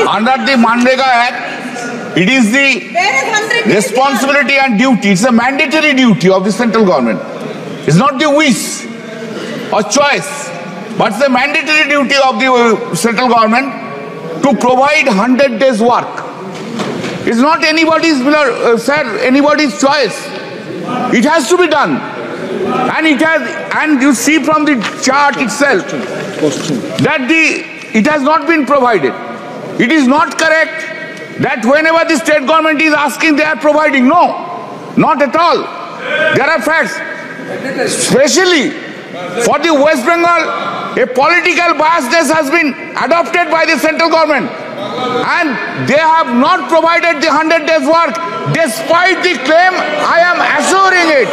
Under the Manrega Act, it is the responsibility and duty, it's a mandatory duty of the central government. It's not the wish or choice, but it's the mandatory duty of the central government to provide 100 days work. It's not anybody's anybody's choice. It has to be done. And you see from the chart itself that it has not been provided. It is not correct that whenever the state government is asking, they are providing. No, not at all. There are facts. Especially for the West Bengal, a political biasness has been adopted by the central government, and they have not provided the 100 days work despite the claim. I am assuring it.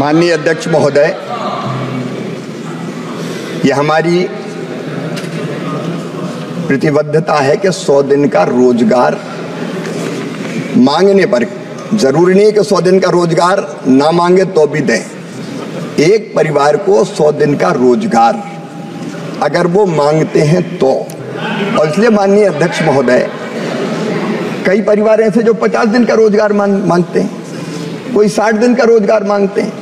माननीय अध्यक्ष महोदय, ये हमारी प्रतिबद्धता है कि 100 दिन का रोजगार मांगने पर, जरूरी नहीं कि 100 दिन का रोजगार ना मांगे तो भी दें, एक परिवार को 100 दिन का रोजगार अगर वो मांगते हैं तो। और इसलिए माननीय अध्यक्ष महोदय, कई परिवार ऐसे जो 50 दिन का रोजगार मांगते हैं, कोई 60 दिन का रोजगार मांगते हैं,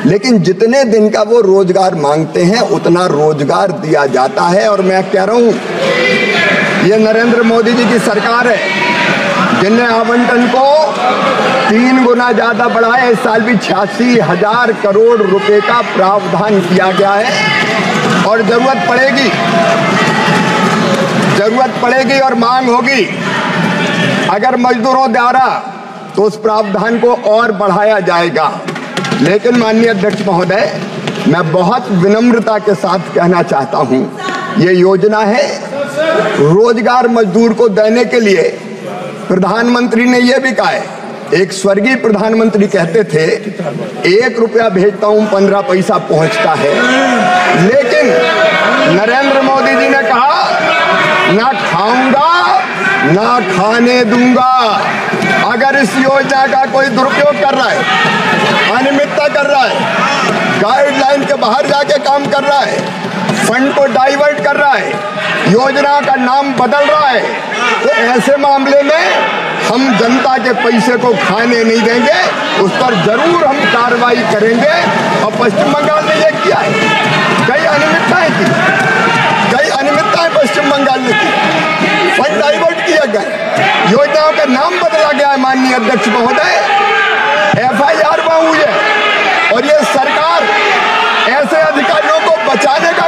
लेकिन जितने दिन का वो रोजगार मांगते हैं उतना रोजगार दिया जाता है। और मैं कह रहा हूं, ये नरेंद्र मोदी जी की सरकार है जिनने आवंटन को 3 गुना ज्यादा बढ़ाया। इस साल भी 86,000 करोड़ रुपए का प्रावधान किया गया है। और जरूरत पड़ेगी और मांग होगी अगर मजदूरों द्वारा, तो उस प्रावधान को और बढ़ाया जाएगा। लेकिन माननीय अध्यक्ष महोदय, मैं बहुत विनम्रता के साथ कहना चाहता हूं, ये योजना है रोजगार मजदूर को देने के लिए। प्रधानमंत्री ने यह भी कहा है, एक स्वर्गीय प्रधानमंत्री कहते थे, 1 रुपया भेजता हूं 15 पैसा पहुंचता है। लेकिन नरेंद्र मोदी जी ने कहा, ना खाऊंगा ना खाने दूंगा। अगर इस योजना का कोई दुरुपयोग कर रहा है, अनियमितता कर रहा है, गाइडलाइन के बाहर जाके काम कर रहा है, फंड को डाइवर्ट कर रहा है, योजना का नाम बदल रहा है, तो ऐसे मामले में हम जनता के पैसे को खाने नहीं देंगे, उस पर जरूर हम कार्रवाई करेंगे। और पश्चिम बंगाल ने यह किया है, कई अनियमितताएं पश्चिम बंगाल ने की, फंड डाइवर्ट किया गया, योजनाओं का नाम बदला गया है। माननीय अध्यक्ष महोदय, FIR हुई है, और ये सरकार ऐसे अधिकारियों को बचाने का